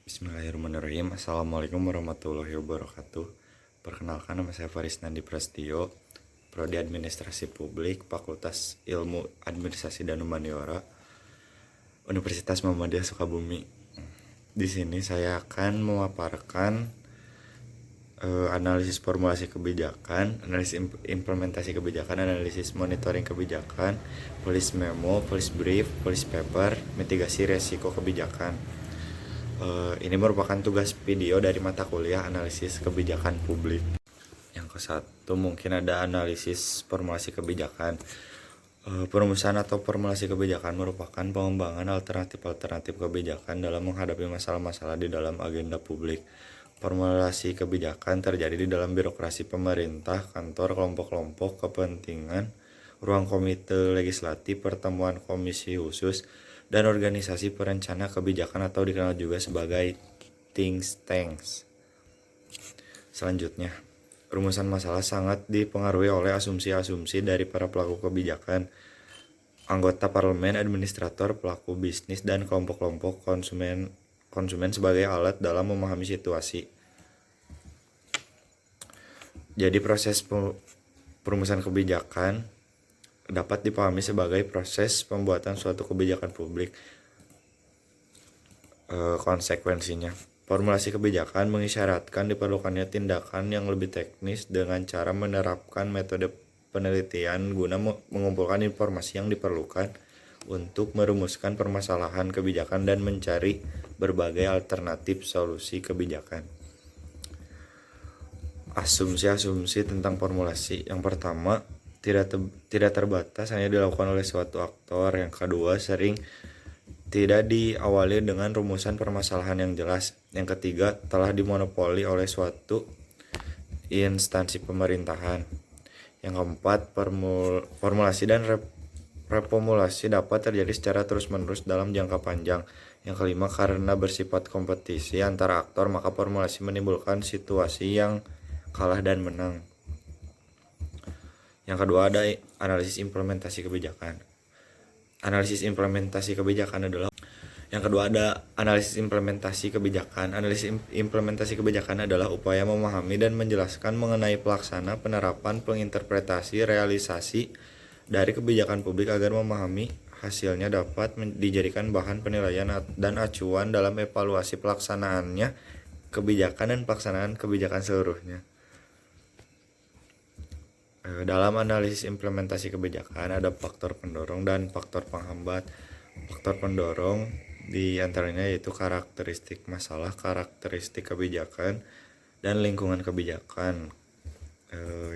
Bismillahirrahmanirrahim. Assalamualaikum warahmatullahi wabarakatuh. Perkenalkan, nama saya Faris Nandi Prasetyo, Prodi Administrasi Publik, Fakultas Ilmu Administrasi dan Humaniora, Universitas Muhammadiyah Sukabumi. Di sini saya akan memaparkan analisis formulasi kebijakan, analisis implementasi kebijakan, analisis monitoring kebijakan, policy memo, policy brief, policy paper, mitigasi resiko kebijakan. Ini merupakan tugas video dari mata kuliah analisis kebijakan publik. Yang ke-1 mungkin ada analisis formulasi kebijakan. Perumusan atau formulasi kebijakan merupakan pengembangan alternatif-alternatif kebijakan dalam menghadapi masalah-masalah di dalam agenda publik. Formulasi kebijakan terjadi di dalam birokrasi pemerintah, kantor, kelompok-kelompok kepentingan, ruang komite legislatif, pertemuan komisi khusus, dan organisasi perencana kebijakan atau dikenal juga sebagai think tanks. Selanjutnya, rumusan masalah sangat dipengaruhi oleh asumsi-asumsi dari para pelaku kebijakan, anggota parlemen, administrator, pelaku bisnis, dan kelompok-kelompok konsumen sebagai alat dalam memahami situasi. Jadi proses perumusan kebijakan dapat dipahami sebagai proses pembuatan suatu kebijakan publik. Konsekuensinya, formulasi kebijakan mengisyaratkan diperlukannya tindakan yang lebih teknis dengan cara menerapkan metode penelitian guna mengumpulkan informasi yang diperlukan untuk merumuskan permasalahan kebijakan dan mencari berbagai alternatif solusi kebijakan. Asumsi-asumsi tentang formulasi. Yang pertama, tidak terbatas hanya dilakukan oleh suatu aktor. Yang kedua, sering tidak diawali dengan rumusan permasalahan yang jelas. Yang ketiga, telah dimonopoli oleh suatu instansi pemerintahan. Yang keempat, formulasi dan reformulasi dapat terjadi secara terus-menerus dalam jangka panjang. Yang kelima, karena bersifat kompetisi antara aktor, maka formulasi menimbulkan situasi yang kalah dan menang. Yang kedua, ada analisis implementasi kebijakan. Analisis implementasi kebijakan adalah Analisis implementasi kebijakan adalah upaya memahami dan menjelaskan mengenai pelaksana, penerapan, penginterpretasi, realisasi dari kebijakan publik agar memahami hasilnya dapat dijadikan bahan penilaian dan acuan dalam evaluasi pelaksanaannya kebijakan dan pelaksanaan kebijakan seluruhnya. Dalam analisis implementasi kebijakan ada faktor pendorong dan faktor penghambat. Faktor pendorong di antaranya yaitu karakteristik masalah, karakteristik kebijakan, dan lingkungan kebijakan.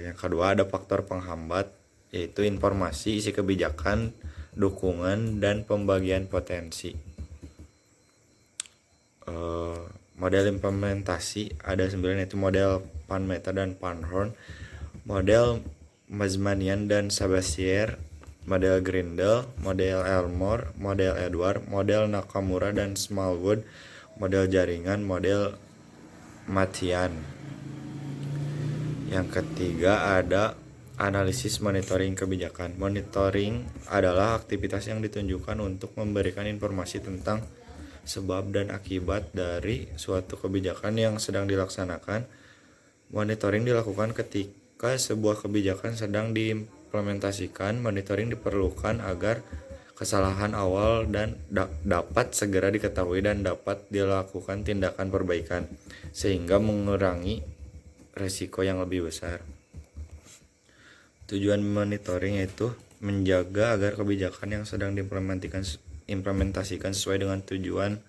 Yang kedua ada faktor penghambat, yaitu informasi, isi kebijakan, dukungan, dan pembagian potensi. Model implementasi ada 9, yaitu model Van Meter dan Van Horn, model Mazmanian dan Sabatier, model Grindel, model Elmore, model Edward, model Nakamura dan Smallwood, model jaringan, model Mathian. Yang ketiga ada analisis monitoring kebijakan. Monitoring adalah aktivitas yang ditunjukkan untuk memberikan informasi tentang sebab dan akibat dari suatu kebijakan yang sedang dilaksanakan. Monitoring dilakukan ketika sebuah kebijakan sedang diimplementasikan. Monitoring diperlukan agar kesalahan awal dan dapat segera diketahui dan dapat dilakukan tindakan perbaikan sehingga mengurangi resiko yang lebih besar. Tujuan monitoring yaitu menjaga agar kebijakan yang sedang diimplementasikan sesuai dengan tujuan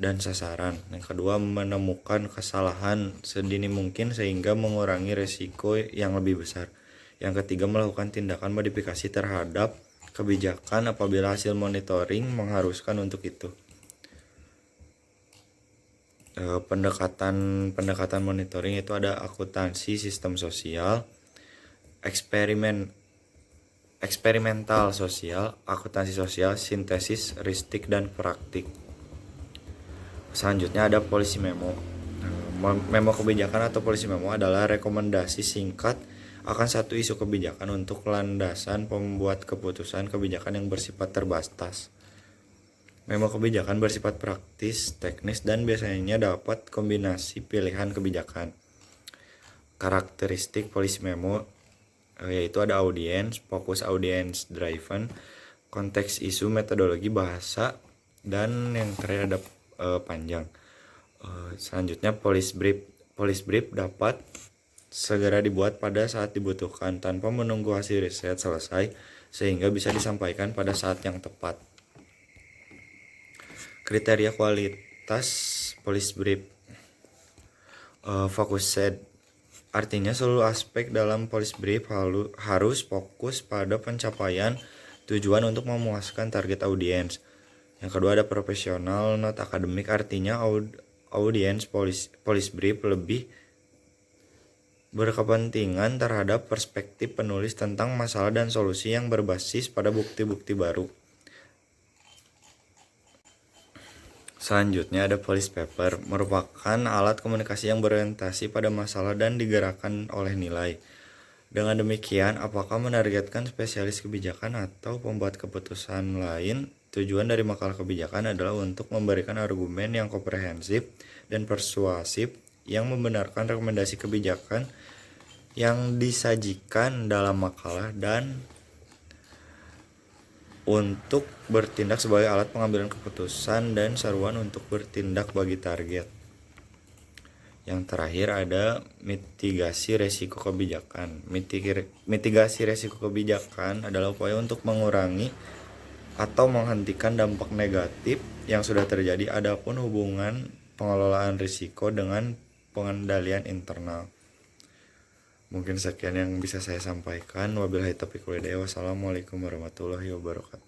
dan sasaran. Yang kedua, menemukan kesalahan sedini mungkin sehingga mengurangi resiko yang lebih besar. Yang ketiga, melakukan tindakan modifikasi terhadap kebijakan apabila hasil monitoring mengharuskan untuk itu. Pendekatan monitoring itu ada akuntansi sistem sosial, eksperimental sosial, akuntansi sosial, sintesis, heuristik, dan praktik. Selanjutnya ada policy memo. Memo kebijakan atau policy memo adalah rekomendasi singkat akan satu isu kebijakan untuk landasan pembuat keputusan kebijakan yang bersifat terbatas. Memo kebijakan bersifat praktis, teknis, dan biasanya dapat kombinasi pilihan kebijakan. Karakteristik policy memo yaitu ada audience, fokus audience driven, konteks isu, metodologi bahasa, dan yang terakhir ada panjang. Selanjutnya policy brief. Policy brief dapat segera dibuat pada saat dibutuhkan tanpa menunggu hasil riset selesai sehingga bisa disampaikan pada saat yang tepat. Kriteria kualitas policy brief. Focused. Artinya seluruh aspek dalam policy brief harus fokus pada pencapaian tujuan untuk memuaskan target audiens. Yang kedua ada profesional, not akademik. Artinya audiens policy brief lebih berkepentingan terhadap perspektif penulis tentang masalah dan solusi yang berbasis pada bukti-bukti baru. Selanjutnya ada policy paper, merupakan alat komunikasi yang berorientasi pada masalah dan digerakkan oleh nilai. Dengan demikian, apakah menargetkan spesialis kebijakan atau pembuat keputusan lain, tujuan dari makalah kebijakan adalah untuk memberikan argumen yang komprehensif dan persuasif yang membenarkan rekomendasi kebijakan yang disajikan dalam makalah dan untuk bertindak sebagai alat pengambilan keputusan dan seruan untuk bertindak bagi target. Yang terakhir ada mitigasi resiko kebijakan. Mitigasi resiko kebijakan adalah upaya untuk mengurangi atau menghentikan dampak negatif yang sudah terjadi. Adapun hubungan pengelolaan risiko dengan pengendalian internal. Mungkin sekian yang bisa saya sampaikan. Wabillahi taufiq wal hidayah. Wassalamualaikum warahmatullahi wabarakatuh.